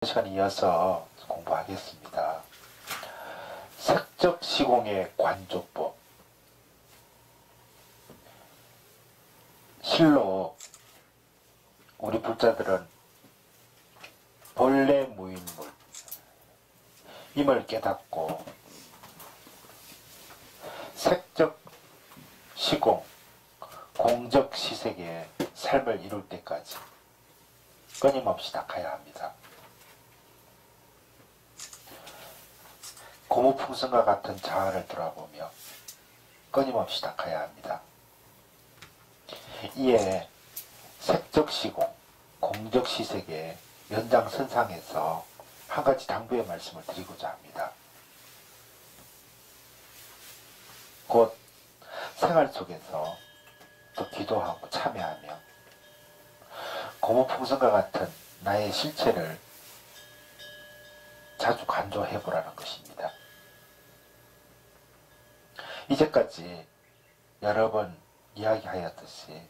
시간 이어서 공부하겠습니다. 색적 시공의 관조법. 실로 우리 불자들은 본래 무인물 임을 깨닫고 색적 시공, 공적 시색의 삶을 이룰 때까지 끊임없이 닦아야 합니다. 고무풍선과 같은 자아를 돌아보며 끊임없이 닦아야 합니다. 이에 색적 시공, 공적 시색의 연장선상에서 한 가지 당부의 말씀을 드리고자 합니다. 곧 생활 속에서 또 기도하고 참여하며 고무풍선과 같은 나의 실체를 자주 간조해 보라는 것입니다. 이제까지 여러 번 이야기하였듯이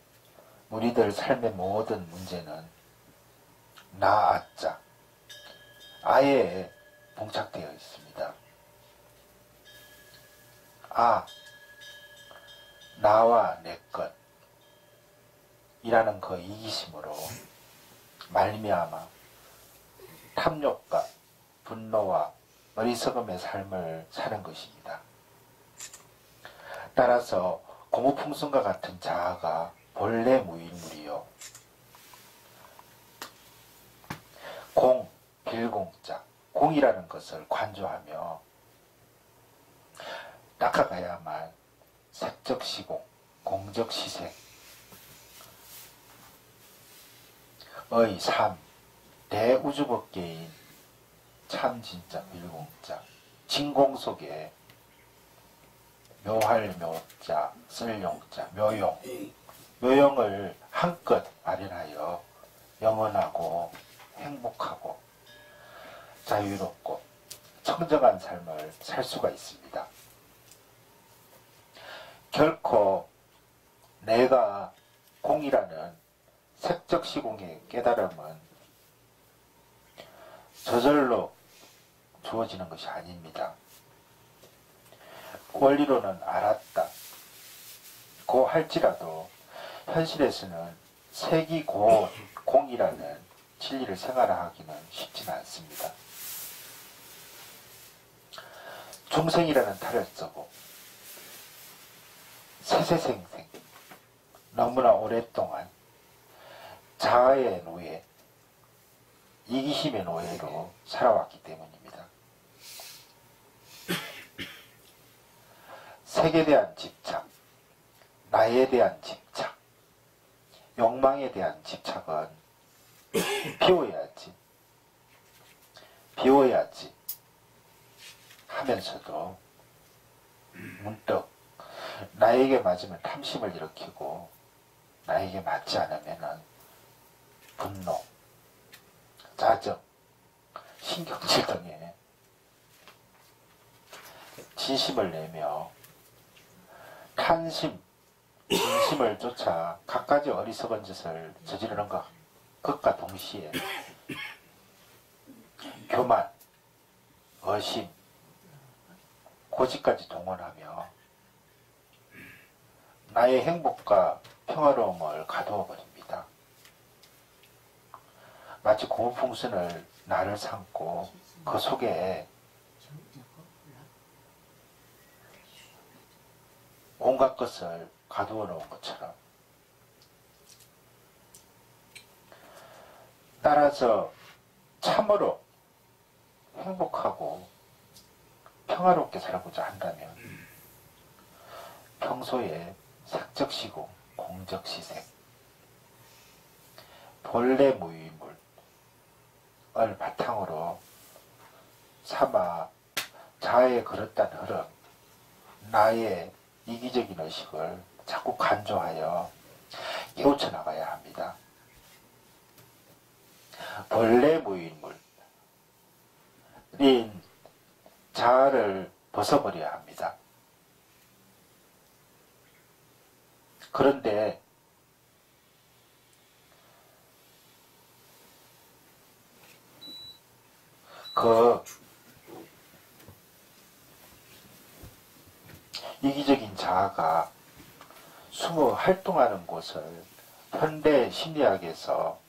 우리들 삶의 모든 문제는 나아자, 아에 봉착되어 있습니다. 나와 내 것 이라는 그 이기심으로 말미암아 탐욕과 분노와 어리석음의 삶을 사는 것입니다. 따라서 고무풍선과 같은 자아가 본래 무인물이요 공, 빌공자, 공이라는 것을 관조하며 닦아가야만 색적 시공, 공적 시색 의 삶, 대우주법계인 참 진짜 빌공자, 진공 속에 묘할 묘자, 쓸 용자, 묘용을 한껏 마련하여 영원하고 행복하고 자유롭고 청정한 삶을 살 수가 있습니다. 결코 내가 공이라는 색적 시공의 깨달음은 저절로 주어지는 것이 아닙니다. 원리로는 알았다 고 할지라도 현실에서는 색이 곧 공이라는 진리를 생활하기는 쉽지는 않습니다. 중생이라는 탈을 쓰고 세세생생 너무나 오랫동안 자아의 노예, 이기심의 노예로 살아왔기 때문입니다. 색에 대한 집착, 나에 대한 집착, 욕망에 대한 집착은 비워야지 하면서도 문득 나에게 맞으면 탐심을 일으키고 나에게 맞지 않으면 분노, 짜증, 신경질 등의 진심을 내며 탐심, 진심을 쫓아 갖가지 어리석은 짓을 저지르는 것과 동시에 교만, 의심, 고집까지 동원하며 나의 행복과 평화로움을 가두어 버립니다. 마치 고무풍선을 나를 삼고 그 속에 온갖 것을 가두어 놓은 것처럼 따라서 참으로 행복하고 평화롭게 살고자 한다면 평소에 색적 시공, 공적 시색, 본래 무위물을 바탕으로 삼아 자아의 그릇된 흐름, 나의 이기적인 의식을 자꾸 간조하여 깨우쳐 나가야 합니다. 본래 무인물인 자아를 벗어버려야 합니다. 그런데 그 이기적인 자아가 숨어 활동하는 곳을 현대 심리학에서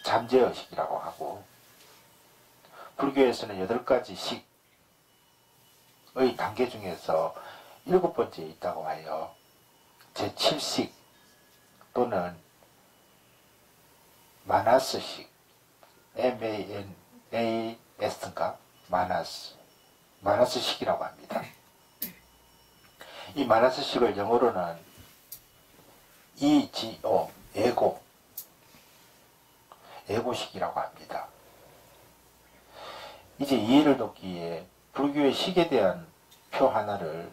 잠재의식이라고 하고, 불교에서는 8가지 식의 단계 중에서 7번째에 있다고 하여 제7식 또는 마나스식, MANAS인가? 마나스식이라고 합니다. 이 마나스식을 영어로는 EGO, 에고식이라고 합니다. 이제 이해를 돕기에 불교의 식에 대한 표 하나를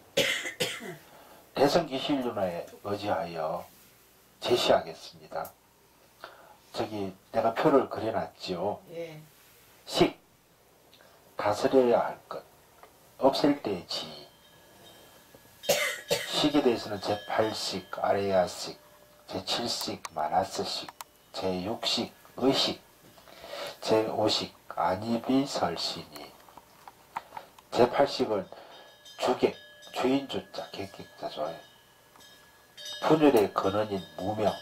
대성기실론에 의지하여 제시하겠습니다. 저기 내가 표를 그려놨지요. 예. 식, 다스려야 할 것, 없앨 때의 지. 식에 대해서는 제8식 아레야식, 제7식 마나스식, 제6식 의식, 제5식 아니비설신이, 제8식은 주객, 주인주자, 객객자죠. 분열의 근원인 무명,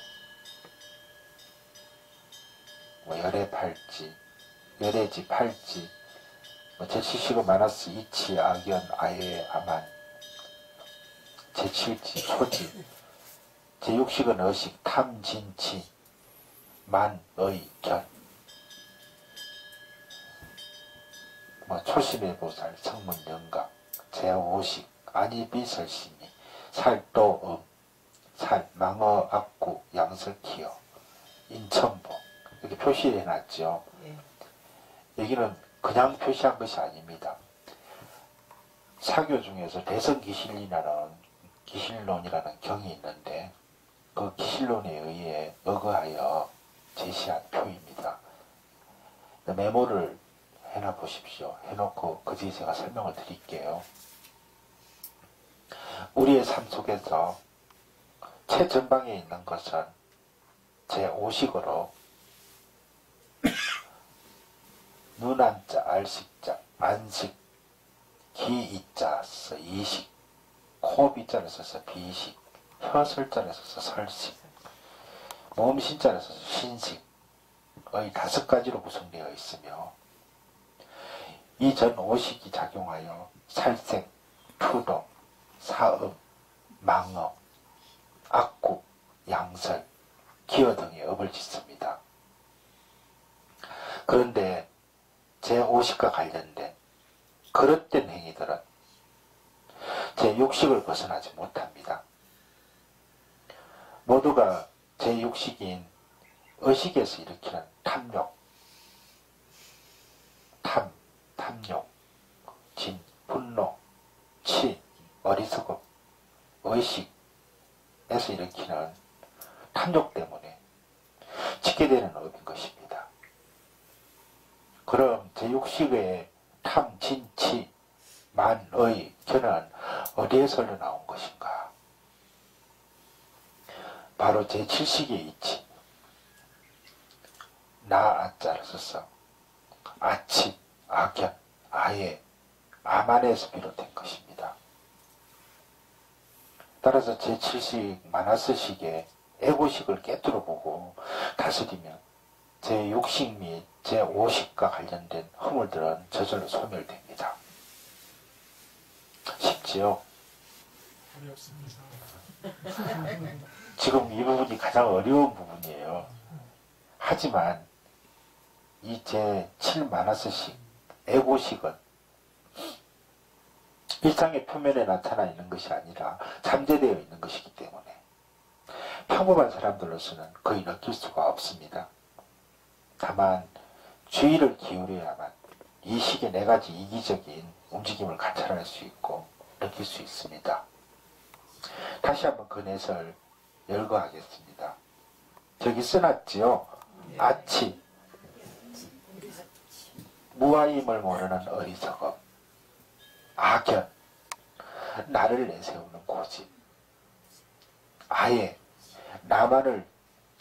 열애팔지, 열애지, 팔지, 제7식은 마나스, 이치, 악연, 아예, 아만, 제7지, 초지, 제6식은 의식, 탐, 진치, 만, 의, 견, 초심의 보살, 성문, 영각, 제5식, 아니비설신이, 살도, 살, 망어, 악구, 양설, 기어, 인천보, 이렇게 표시를 해놨죠. 예. 여기는 그냥 표시한 것이 아닙니다. 사교 중에서 기실론이라는 경이 있는데, 그 기실론에 의해 의거하여 제시한 표입니다. 메모를 해놔 보십시오. 해놓고 그 뒤에 제가 설명을 드릴게요. 우리의 삶 속에서 최전방에 있는 것은 제5식으로 눈안자, 알식자, 안식, 기이자 써서 이식, 코비자를 써서 비식, 혀설자를 써서 설식, 몸신자를 써서 신식의 5가지로 구성되어 있으며, 이 전 5식이 작용하여 살생, 투동, 사음, 망어, 악구, 양설, 기어 등의 업을 짓습니다. 그런데 제5식과 관련된 그릇된 행위들은 제6식을 벗어나지 못합니다. 모두가 제6식인 의식에서 일으키는 탐욕, 탐욕, 진, 분노, 치, 어리석음, 의식에서 일으키는 탐욕 때문에 짓게 되는 업인 것입니다. 그럼 제6식의 탐, 진, 치, 만, 의, 견은 어디에서 흘러나온 것인가? 바로 제7식의 이치, 나, 아자를 써서 아치, 악연, 아예, 아만에서 비롯된 것입니다. 따라서 제7식, 마나스식의 에고식을 깨뜨려 보고 다스리면 제6식 및 제5식과 관련된 허물들은 저절로 소멸됩니다. 쉽지요? 어렵습니다. 지금 이 부분이 가장 어려운 부분이에요. 하지만 이 제7 마나스식, 에고식은 일상의 표면에 나타나 있는 것이 아니라 잠재되어 있는 것이기 때문에 평범한 사람들로서는 거의 느낄 수가 없습니다. 다만 주의를 기울여야만 이 식의 4가지 이기적인 움직임을 관찰할 수 있고 느낄 수 있습니다. 다시 한번 그 넷을 열거하겠습니다. 저기 써놨지요. 아치, 무아임을 모르는 어리석음, 악연, 나를 내세우는 고집, 아예, 나만을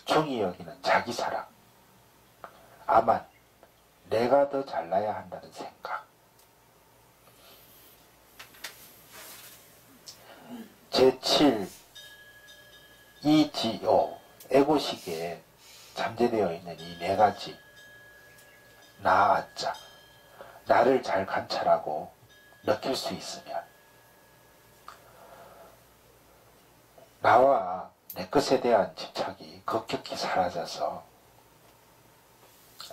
중히 여기는 자기사랑, 아만, 내가 더 잘나야 한다는 생각. 제7 EGO 에고식에 잠재되어 있는 이 네 가지 나아자, 나를 잘 관찰하고 느낄 수 있으면 나와 내 것에 대한 집착이 급격히 사라져서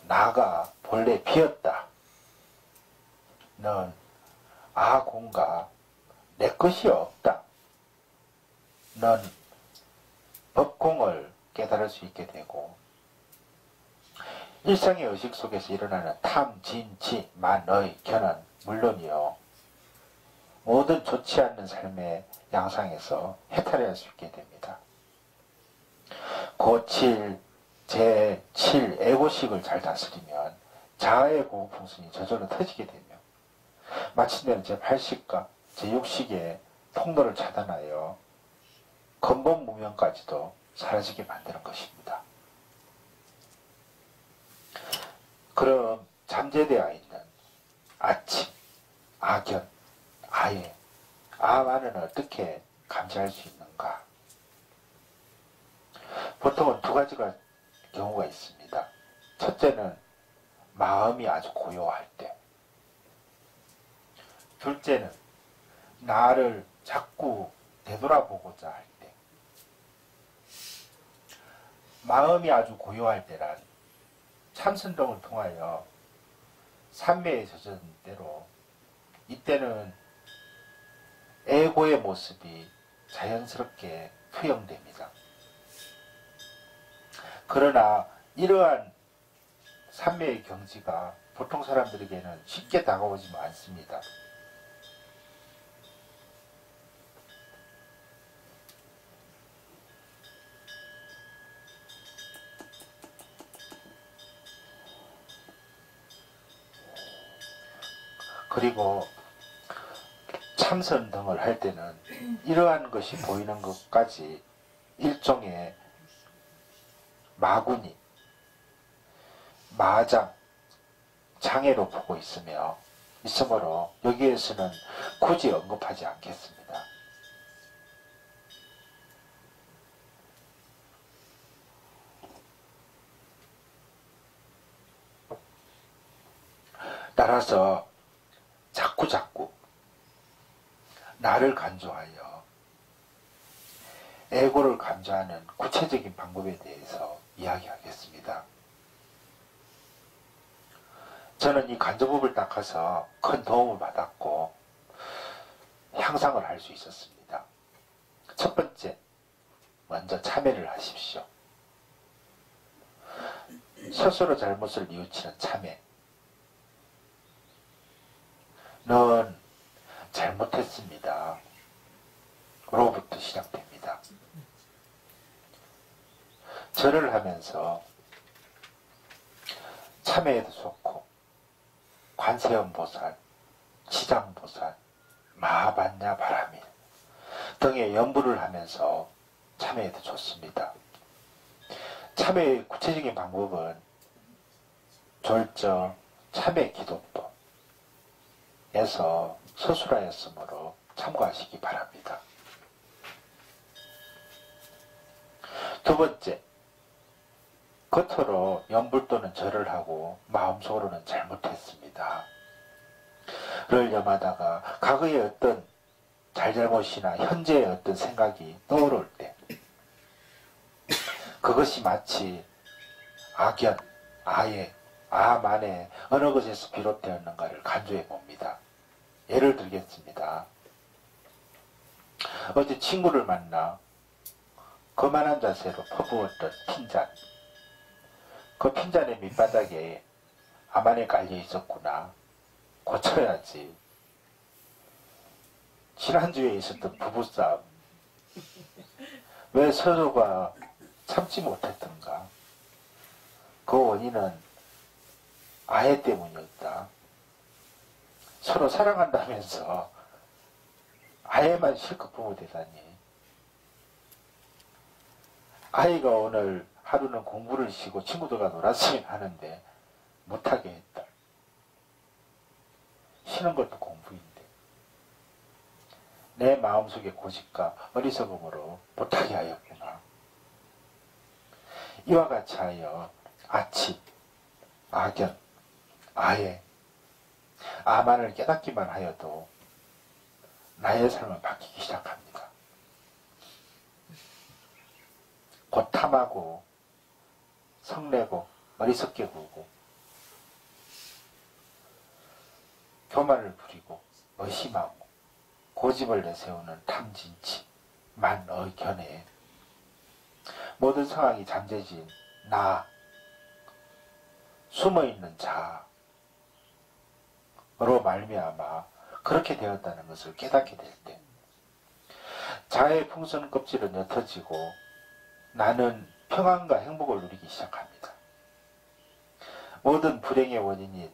나가 본래 비었다. 넌 아공과 내 것이 없다. 넌 법공을 깨달을 수 있게 되고 일상의 의식 속에서 일어나는 탐, 진, 지, 만, 의, 견은 물론이요. 모든 좋지 않는 삶의 양상에서 해탈할 수 있게 됩니다. 고7, 제7 에고식을 잘 다스리면 자아의 고급풍선이 저절로 터지게 되며 마침내는 제8식과 제6식의 통로를 차단하여 근본 무명까지도 사라지게 만드는 것입니다. 그럼 잠재되어 있는 아침, 아견, 아예, 아만은 어떻게 감지할 수 있는가? 보통은 두 가지가 경우가 있습니다. 첫째는 마음이 아주 고요할 때. 둘째는 나를 자꾸 되돌아보고자 할 때. 마음이 아주 고요할 때란 참선동을 통하여 삼매에 젖은 대로 이때는 에고의 모습이 자연스럽게 투영됩니다. 그러나 이러한 삼매의 경지가 보통 사람들에게는 쉽게 다가오지 않습니다. 그리고 참선 등을 할 때는 이러한 것이 보이는 것까지 일종의 마구니, 마장, 장애로 보고 있으므로 여기에서는 굳이 언급하지 않겠습니다. 따라서 자꾸 나를 간주하여 에고를 감지하는 구체적인 방법에 대해서 이야기하겠습니다. 저는 이 간주법을 닦아서 큰 도움을 받았고 향상을 할 수 있었습니다. 첫 번째, 먼저 참회를 하십시오. 스스로 잘못을 뉘우치는 참회. 넌 잘못했습니다. 로부터 시작됩니다. 절을 하면서 참회에도 좋고 관세음보살, 지장보살, 마하반야 바라밀 등의 연부를 하면서 참회에도 좋습니다. 참회의 구체적인 방법은 졸저 참회 기도법에서 서술하였으므로 참고하시기 바랍니다. 두 번째, 겉으로 연불 또는 절을 하고 마음속으로는 잘못했습니다 를 염하다가 과거의 어떤 잘잘못이나 현재의 어떤 생각이 떠오를 때 그것이 마치 악연, 아예, 아만의 어느 것에서 비롯되었는가를 간주해 봅니다. 예를 들겠습니다. 어제 친구를 만나 거만한 자세로 퍼부었던 핀잔. 그 핀잔의 밑바닥에 아만이 깔려 있었구나. 고쳐야지. 지난주에 있었던 부부싸움. 왜 서로가 참지 못했던가. 그 원인은 아예 때문이었다. 서로 사랑한다면서 아예만 실컷 부부되다니. 아이가 오늘 하루는 공부를 쉬고 친구들과 놀았으면 하는데 못하게 했다. 쉬는 것도 공부인데 내 마음속의 고집과 어리석음으로 못하게 하였구나. 이와 같이 하여 아치, 악연, 아예, 아만을 깨닫기만 하여도 나의 삶은 바뀌기 시작합니다. 곧 탐하고 성내고 어리석게 굴고 교만을 부리고 의심하고 고집을 내세우는 탐진치 만의견에 모든 상황이 잠재진 나, 숨어있는 자로 말미암아 그렇게 되었다는 것을 깨닫게 될 때 자의 풍선 껍질은 옅어지고 나는 평안과 행복을 누리기 시작합니다. 모든 불행의 원인인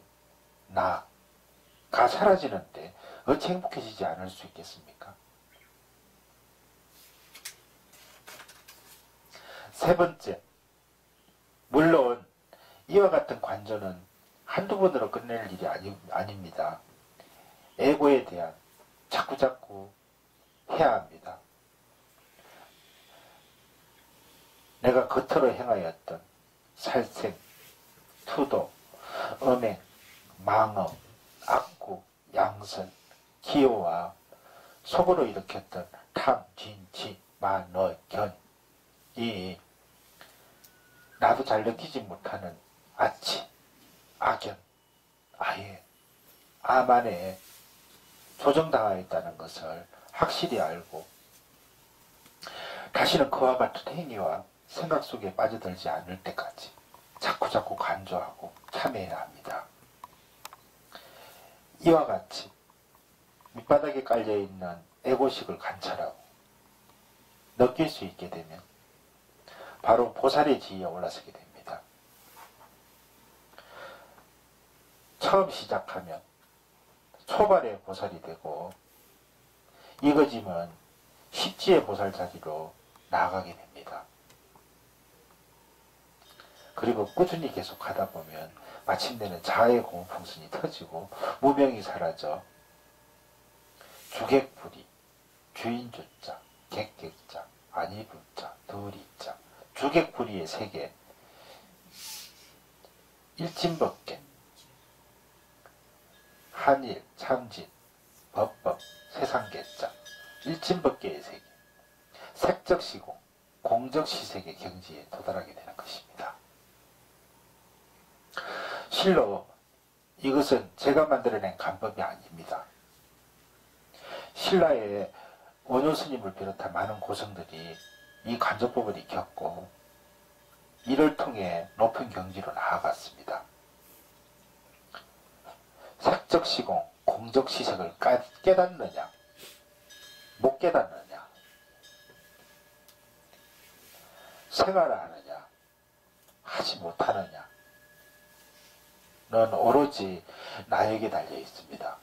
나가 사라지는데 어찌 행복해지지 않을 수 있겠습니까? 세 번째, 물론 이와 같은 관조는 한두 번으로 끝낼 일이 아닙니다. 에고에 대한 자꾸자꾸 해야 합니다. 내가 겉으로 행하였던 살생, 투도, 음행, 망언, 악구, 양선, 기호와 속으로 일으켰던 탐, 진치, 만어, 견이 나도 잘 느끼지 못하는 아치, 악연, 아예, 아만에 조정당하였다는 것을 확실히 알고 다시는 그와 같은 행위와 생각 속에 빠져들지 않을 때까지 자꾸자꾸 간주하고 참여해야 합니다. 이와 같이 밑바닥에 깔려있는 에고식을 관찰하고 느낄 수 있게 되면 바로 보살의 지위에 올라서게 됩니다. 처음 시작하면 초발의 보살이 되고 이거지면 십지의 보살 자리로 나아가게 됩니다. 그리고 꾸준히 계속 하다 보면 마침내는 자아의 공풍선이 터지고 무명이 사라져 주객불이, 주인주자, 객객자, 아니불자, 더리자, 주객불이의 세계, 일진법계, 한일, 참진, 법법, 세상계자, 일진법계의 세계, 색적시공, 공적시색의 경지에 도달하게 되는 것입니다. 실로 이것은 제가 만들어낸 간법이 아닙니다. 신라의 원효 스님을 비롯한 많은 고성들이 이 간접법을 익혔고 이를 통해 높은 경지로 나아갔습니다. 색적시공, 공적시색을 깨닫느냐 못 깨닫느냐 생활을 하느냐 하지 못하느냐 는 오로지 나에게 달려 있습니다.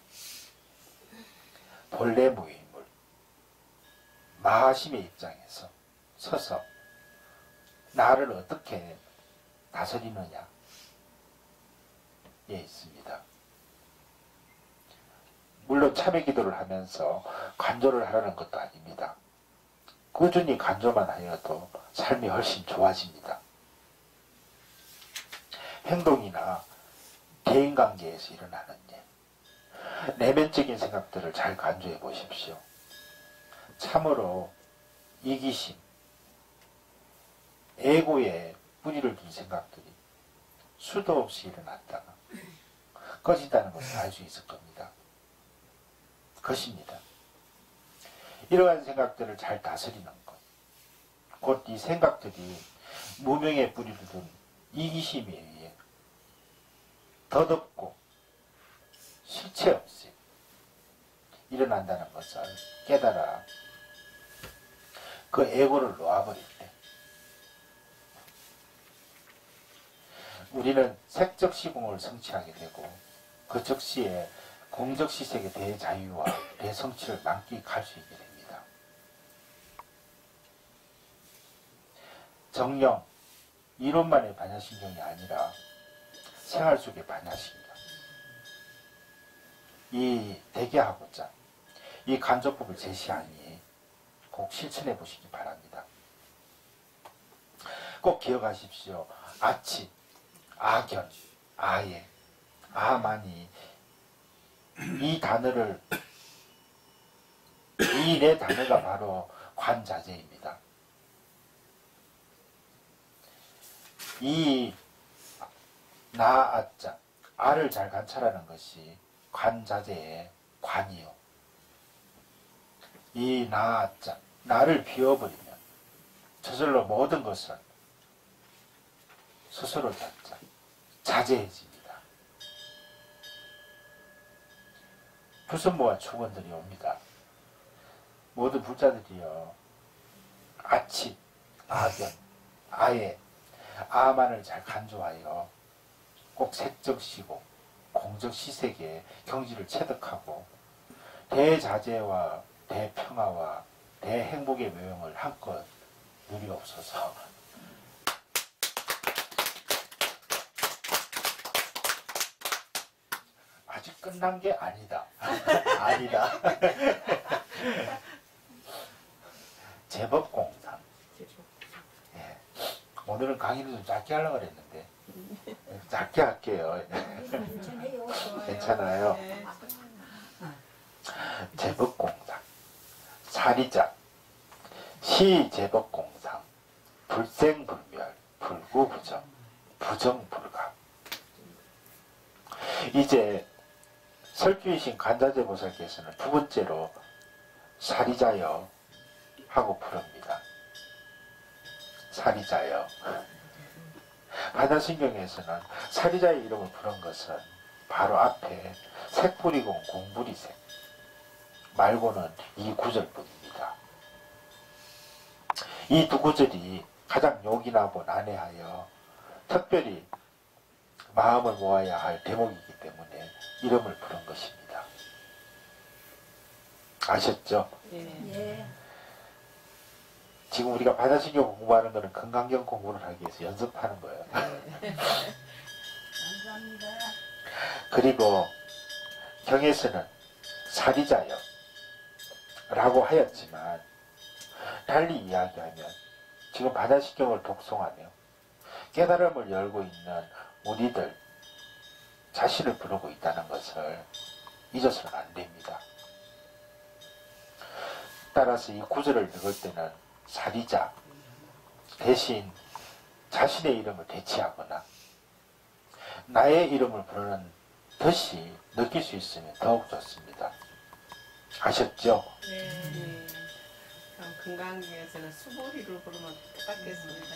본래 무인물 마하심의 입장에서 서서 나를 어떻게 다스리느냐에 있습니다. 물론 참회 기도를 하면서 간조를 하라는 것도 아닙니다. 꾸준히 간조만 하여도 삶이 훨씬 좋아집니다. 행동이나 대인관계에서 일어나는 일, 내면적인 생각들을 잘 간주해 보십시오. 참으로 이기심, 에고에 뿌리를 둔 생각들이 수도 없이 일어났다가 꺼진다는 것을 알 수 있을 겁니다. 것입니다. 이러한 생각들을 잘 다스리는 것, 곧 이 생각들이 무명의 뿌리를 둔 이기심에 의해 더덥고 실체 없이 일어난다는 것을 깨달아 그 에고를 놓아버릴 때 우리는 색적시공을 성취하게 되고 그 즉시에 공적시색의 대자유와 대성취를 만끽할 수 있게 됩니다. 정령, 이론만의 반야신경이 아니라 생활 속에 반야식이다. 이 대개하고자 이 간조법을 제시하니 꼭 실천해 보시기 바랍니다. 꼭 기억하십시오. 아치, 아견, 아예, 아만이 이 단어를 이 네 단어가 바로 관자재입니다. 이 나아자 아를 잘 관찰하는 것이 관자재의 관이요. 이 나아자 나를 비워버리면 저절로 모든 것은 스스로 자제해집니다. 불순모와 축원들이 옵니다. 모든 불자들이요. 아치, 아견, 아예, 아만을 잘 간주하여 꼭 색적시고 공적시색의 경지를 체득하고 대자재와 대평화와 대행복의 묘용을 한껏 누리옵소서. 아직 끝난 게 아니다. 아니다. 제법공상. 예. 오늘은 강의를 좀 짧게 하려고 그랬는데 짧게 할게요. 괜찮아요. 제법공상, 사리자, 시제법공상, 불생불멸, 불구부정, 부정불감. 이제 설주이신 간자재 보살께서는 두 번째로 사리자여 하고 부릅니다. 사리자여. 반야신경에서는 사리자의 이름을 부른 것은 바로 앞에 색불이공 공불이색 말고는 이 구절뿐입니다. 이 두 구절이 가장 요긴하고 난해하여 특별히 마음을 모아야 할 대목이기 때문에 이름을 부른 것입니다. 아셨죠? 예. 지금 우리가 반야신경 공부하는 것은 건강경 공부를 하기 위해서 연습하는 거예요. 감사합니다. 그리고 경에서는 사리자여 라고 하였지만 달리 이야기하면 지금 반야신경을 독송하며 깨달음을 열고 있는 우리들 자신을 부르고 있다는 것을 잊어서는 안 됩니다. 따라서 이 구절을 읽을 때는 사리자 대신 자신의 이름을 대치하거나 나의 이름을 부르는 듯이 느낄 수 있으면 더욱 좋습니다. 아셨죠? 네. 그럼 건강경에서는 수보리로 부르면 똑같겠습니다.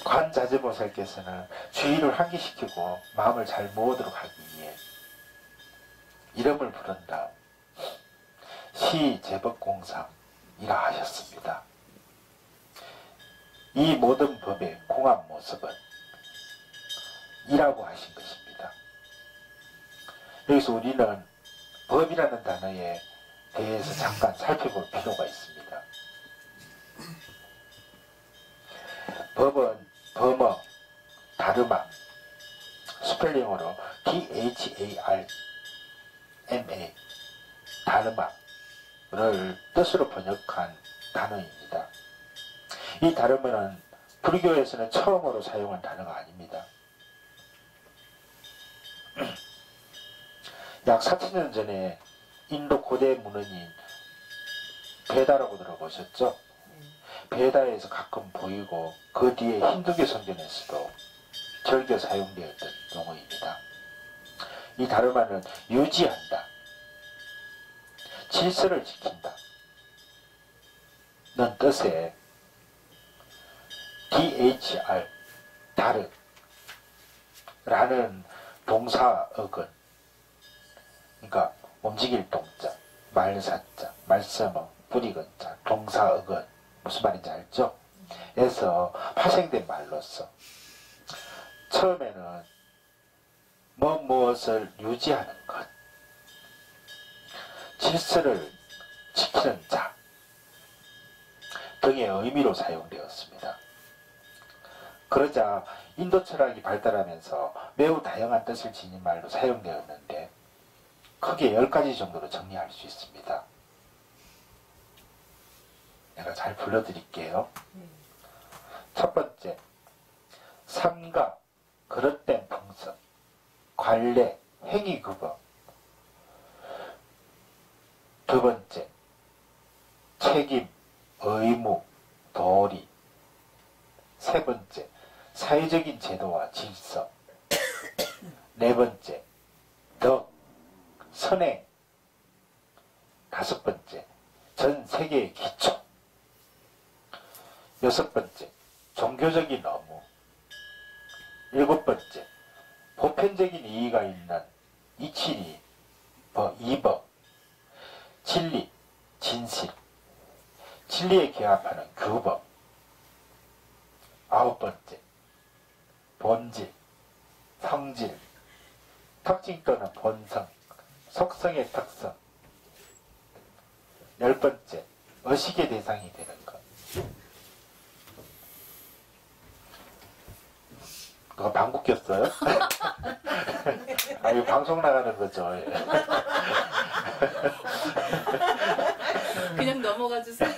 관자재보살께서는 주의를 환기시키고 마음을 잘 모으도록 하기 위해 이름을 부른 다음 시제법공상이라 하셨습니다. 이 모든 법의 공합 모습은 이라고 하신 것입니다. 여기서 우리는 법이라는 단어에 대해서 잠깐 살펴볼 필요가 있습니다. 법은 범어, 다르마, 스펠링으로 DHARMA, 다르마를 뜻으로 번역한 단어입니다. 이 다르마는 불교에서는 처음으로 사용한 단어가 아닙니다. 약 4000년 전에 인도 고대 문헌인 베다라고 들어보셨죠? 베다에서 가끔 보이고 그 뒤에 힌두교 성경에서도 절개 사용되었던 용어입니다. 이 다르마는 유지한다, 질서를 지킨다 는 뜻의 DHR, 다르 라는 동사어근, 그러니까 움직일 동자, 말사자, 말씀어, 뿌리근자, 동사어근 무슨 말인지 알죠? 에서 파생된 말로서 처음에는 무엇을 유지하는 것, 질서를 지키는 자 등의 의미로 사용되었습니다. 그러자 인도 철학이 발달하면서 매우 다양한 뜻을 지닌 말로 사용되었는데 크게 10가지 정도로 정리할 수 있습니다. 내가 잘 불러드릴게요. 첫 번째, 삼가, 그릇된 풍습, 관례, 행위급업. 두 번째, 책임, 의무, 도리. 세 번째, 사회적인 제도와 질서. 네 번째, 덕, 선행. 다섯 번째, 전 세계의 기초. 여섯 번째, 종교적인 의무. 일곱 번째, 보편적인 이의가 있는 이치리, 이법, 진리, 진실, 진리에 기합하는 규법. 아홉 번째, 본질, 성질, 특징 또는 본성, 속성의 특성. 열 번째, 의식의 대상이 되는 것. 그거 방구 꼈어요? 아, 이거 방송 나가는 거죠. 그냥 넘어가 주세요.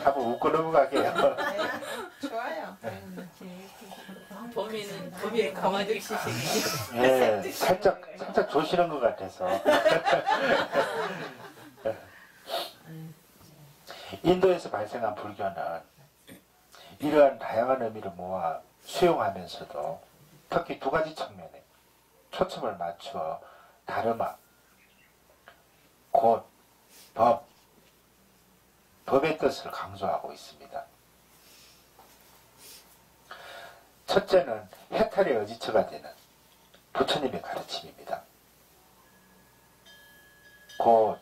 한번 웃고 넘어가게요. 좋아요. 범인은 가만히 있으시기. 예, 살짝 조시는 것 같아서. 인도에서 발생한 불교는 이러한 다양한 의미를 모아 수용하면서도 특히 두 가지 측면에 초점을 맞추어 다르마, 곧, 법의 뜻을 강조하고 있습니다. 첫째는 해탈의 의지처가 되는 부처님의 가르침입니다. 곧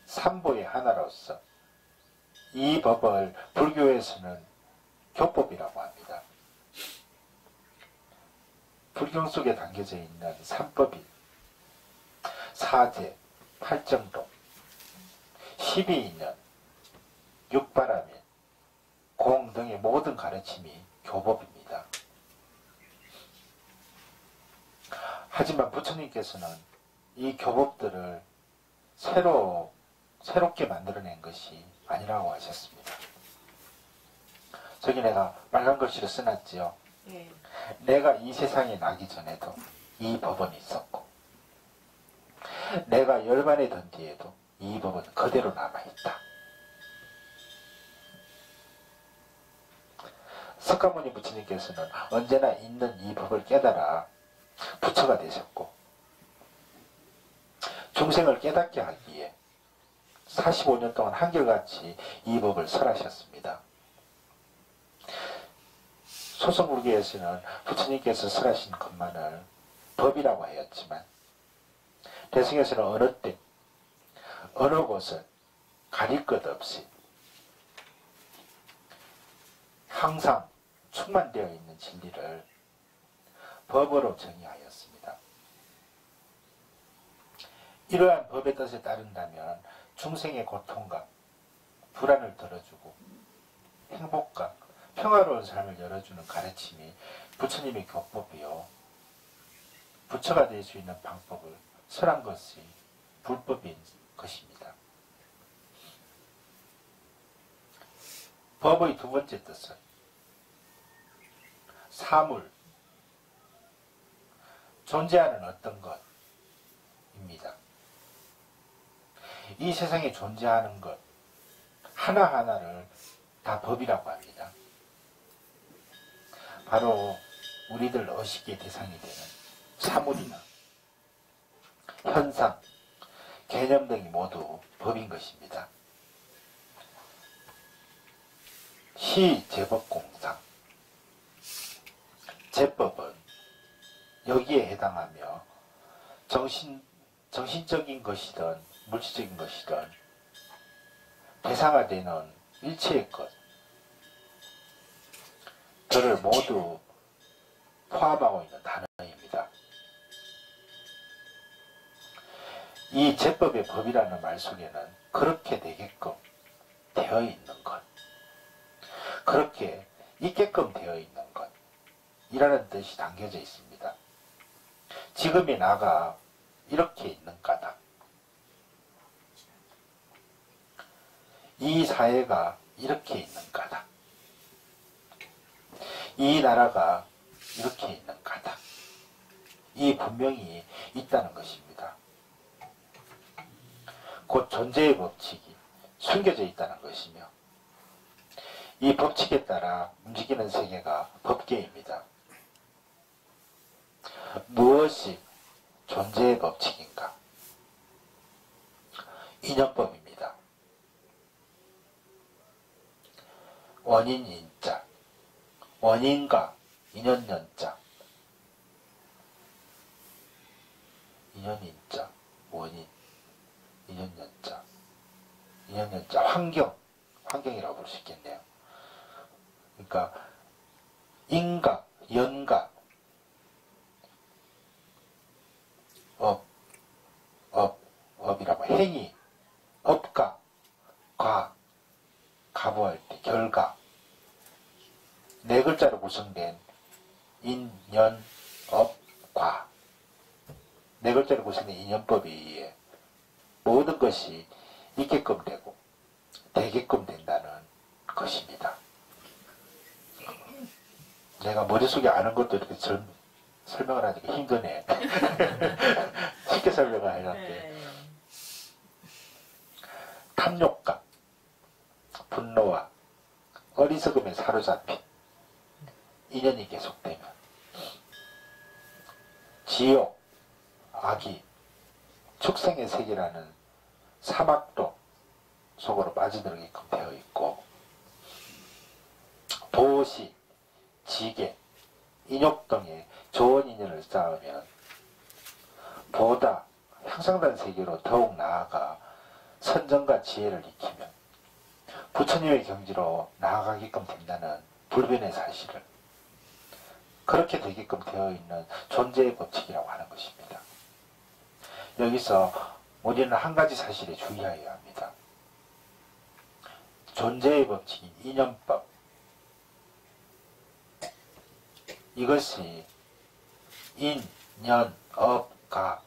삼보의 하나로서 이 법을 불교에서는 교법이라고 합니다. 불경 속에 담겨져 있는 삼법이 사제, 팔정도, 12인연, 육바라밀, 공 등의 모든 가르침이 교법입니다. 하지만 부처님께서는 이 교법들을 새롭게 만들어낸 것이 아니라고 하셨습니다. 저기 내가 빨간 글씨로 써놨지요. 예. 내가 이 세상에 나기 전에도 이 법은 있었고 내가 열반에 든 뒤에도 이 법은 그대로 남아있다. 석가모니 부처님께서는 언제나 있는 이 법을 깨달아 부처가 되셨고 중생을 깨닫게 하기에 45년 동안 한결같이 이 법을 설하셨습니다. 소승불교에서는 부처님께서 설하신 것만을 법이라고 하였지만 대승에서는 어느 때 어느 곳을 가릴 것 없이 항상 충만되어 있는 진리를 법으로 정의하였습니다. 이러한 법의 뜻에 따른다면 중생의 고통과 불안을 덜어주고 행복과 평화로운 삶을 열어주는 가르침이 부처님의 교법이요. 부처가 될 수 있는 방법을 설한 것이 불법인 것입니다. 법의 두 번째 뜻은 사물, 존재하는 어떤 것입니다. 이 세상에 존재하는 것 하나하나를 다 법이라고 합니다. 바로 우리들 의식의 대상이 되는 사물이나 현상, 개념 등이 모두 법인 것입니다. 시제법공상, 제법은 여기에 해당하며 정신적인 것이든 물질적인 것이든 대상화되는 일체의 것들을 모두 포함하고 있는 단어입니다. 이 제법의 법이라는 말 속에는 그렇게 되게끔 되어 있는 것, 그렇게 있게끔 되어 있는 것이라는 뜻이 담겨져 있습니다. 지금의 나가 이렇게 있는 까닭, 이 사회가 이렇게 있는 까닭, 이 나라가 이렇게 있는 까닭, 이 분명히 있다는 것입니다. 곧 존재의 법칙이 숨겨져 있다는 것이며, 이 법칙에 따라 움직이는 세계가 법계입니다. 무엇이 존재의 법칙인가? 인연법입니다. 원인 인자, 원인과 인연연자, 인연인자, 원인, 인연연자, 인연연자, 환경이라고 볼 수 있겠네요. 그러니까 인과, 연과, 업이라고 행위, 업과, 가부할 때 결과, 네 글자로 구성된 인, 연, 업, 과, 네 글자로 구성된 인연법에 의해 모든 것이 있게끔 되고 되게끔 된다는 것입니다. 내가 머릿속에 아는 것도 이렇게 설명을 하니까 힘드네. 쉽게 설명을 하려는데, 탐욕과 분노와 어리석음에 사로잡힌 인연이 계속되면 지옥, 악이, 축생의 세계라는 사막도 속으로 빠져들게끔 되어 있고, 도시, 지계, 인욕 등의 좋은 인연을 쌓으면 보다 향상된 세계로 더욱 나아가 선정과 지혜를 익히면 부처님의 경지로 나아가게끔 된다는 불변의 사실을, 그렇게 되게끔 되어 있는 존재의 법칙이라고 하는 것입니다. 여기서 우리는 한 가지 사실에 주의하여야 합니다. 존재의 법칙인 인연법, 이것이 인, 연, 업, 가,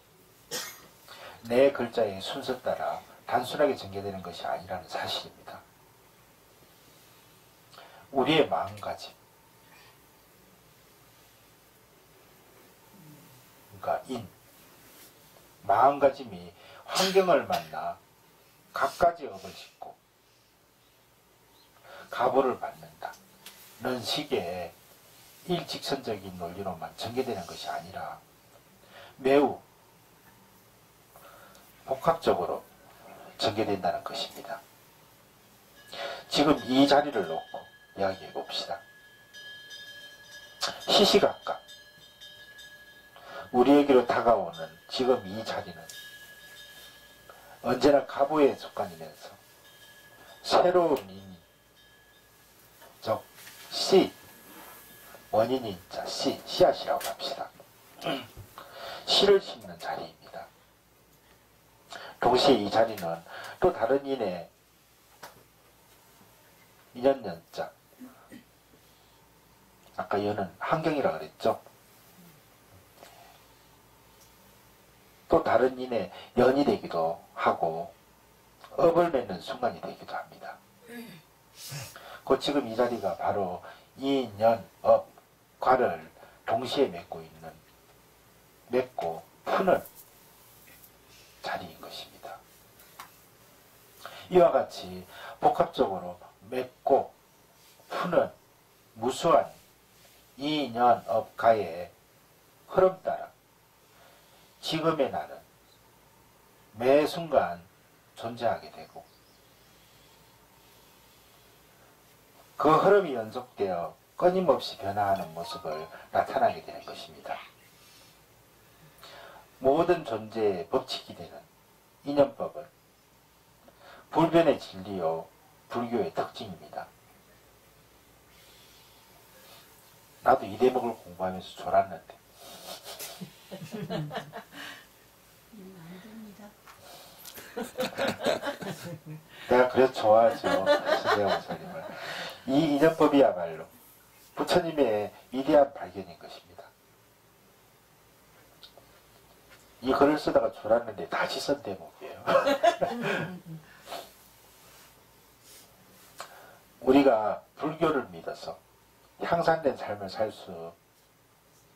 네 글자의 순서 따라 단순하게 전개되는 것이 아니라는 사실입니다. 우리의 마음가짐, 그러니까 마음가짐이 환경을 만나 갖가지 업을 짓고 가보를 받는다는 식의 일직선적인 논리로만 전개되는 것이 아니라 매우 복합적으로 전개된다는 것입니다. 지금 이 자리를 놓고 이야기해 봅시다. 시시각각 우리에게로 다가오는 지금 이 자리는 언제나 가부의 습관이면서 새로운 의미, 즉 씨, 원인인 자, 씨앗이라고 합시다. 씨를 심는 자리입니다. 동시에 이 자리는 또 다른 인의 인연연자, 아까 연은 환경이라고 그랬죠. 또 다른 인의 연이 되기도 하고 업을 맺는 순간이 되기도 합니다. 곧 지금 이 자리가 바로 인, 연, 업, 과를 동시에 맺고 푸는 자리인 것입니다. 이와 같이 복합적으로 맺고 푸는 무수한 인, 연, 업, 가의 흐름 따라 지금의 나는 매 순간 존재하게 되고 그 흐름이 연속되어 끊임없이 변화하는 모습을 나타나게 되는 것입니다. 모든 존재의 법칙이 되는 인연법은 불변의 진리요 불교의 특징입니다. 나도 이 대목을 공부하면서 졸았는데 내가 그래서 좋아하죠. 신대원 목사님을. 이 인연법이야말로 부처님의 위대한 발견인 것입니다. 이 글을 쓰다가 줄었는데 다시 쓴 대목이에요. 우리가 불교를 믿어서 향상된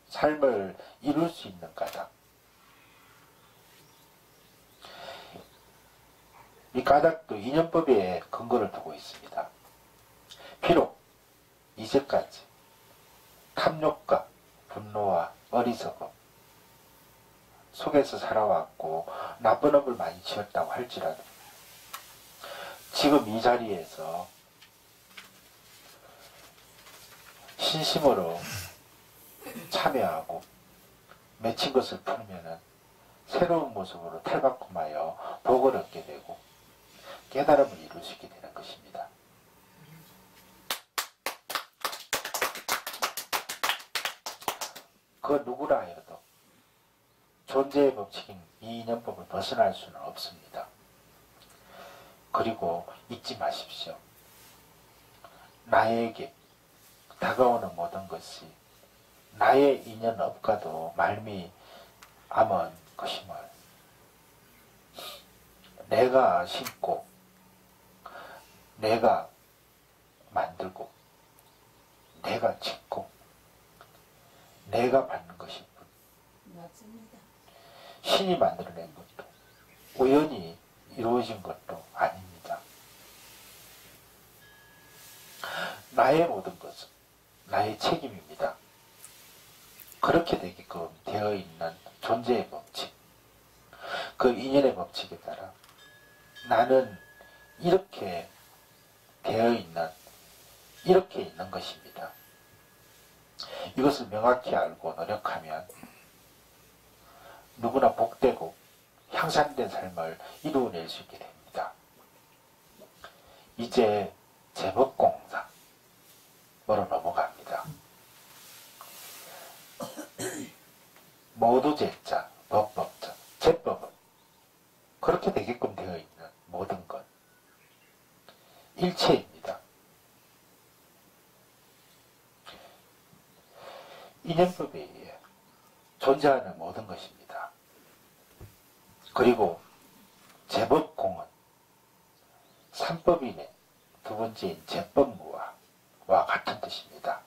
삶을 이룰 수 있는 까닭. 이 까닭도 인연법에 근거를 두고 있습니다. 비록 이제까지 탐욕과 분노와 어리석음 속에서 살아왔고 나쁜 업을 많이 지었다고 할지라도 지금 이 자리에서 신심으로 참여하고 맺힌 것을 풀면은 새로운 모습으로 탈바꿈하여 복을 얻게 되고 깨달음을 이룰 수 있게 되는 것입니다. 그 누구라 하여도 존재의 법칙인 이 인연법을 벗어날 수는 없습니다. 그리고 잊지 마십시오. 나에게 다가오는 모든 것이 나의 인연업과도 말미암은 것임을 내가 심고 내가 만들고 내가 짓고 내가 받는 것일 뿐 맞습니다. 신이 만들어낸 것도 우연히 이루어진 것도 아닙니다. 나의 모든 것은 나의 책임입니다. 그렇게 되게끔 되어 있는 존재의 법칙, 그 인연의 법칙에 따라 나는 이렇게 되어 있는, 이렇게 있는 것입니다. 이것을 명확히 알고 노력하면 누구나 복되고 향상된 삶을 이루어낼 수 있게 됩니다. 이제 제법공상으로 넘어갑니다. 모두 제자, 법법자, 제법은 그렇게 되게끔 되어 있는 모든 것 일체입니다. 인연법에 의해 존재하는 모든 것입니다. 그리고 제법공은 삼법인의 두 번째인 제법무와 같은 뜻입니다.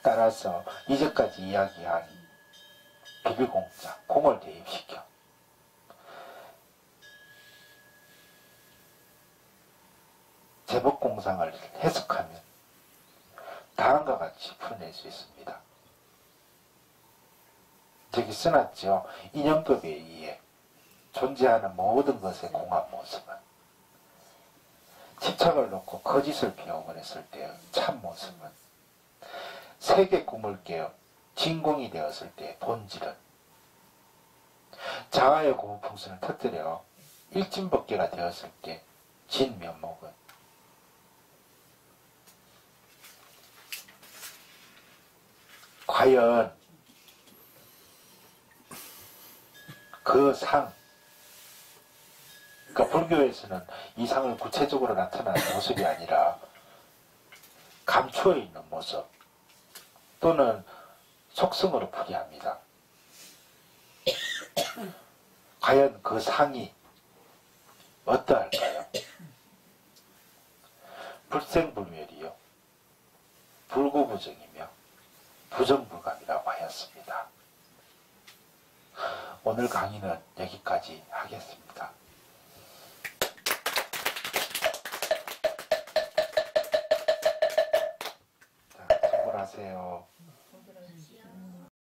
따라서 이제까지 이야기한 비비공자, 공을 대입시켜 제법공상을 해석하면 다음과 같이 풀어낼 수 있습니다. 저기 써놨죠. 인연법에 의해 존재하는 모든 것의 공한 모습은 집착을 놓고 거짓을 비워버렸을 때의 참 모습은 세계 꿈을 깨어 진공이 되었을 때의 본질은 자아의 고무풍선을 터뜨려 일진법계가 되었을 때 진면목은 과연 그 상, 그러니까 불교에서는 이 상을 구체적으로 나타나는 모습이 아니라 감추어 있는 모습 또는 속성으로 풀이합니다. 과연 그 상이 어떠할까요? 불생불멸이요, 불구부정이며 부정불감이라고 하였습니다. 오늘 강의는 여기까지 하겠습니다. 자, 수고하세요.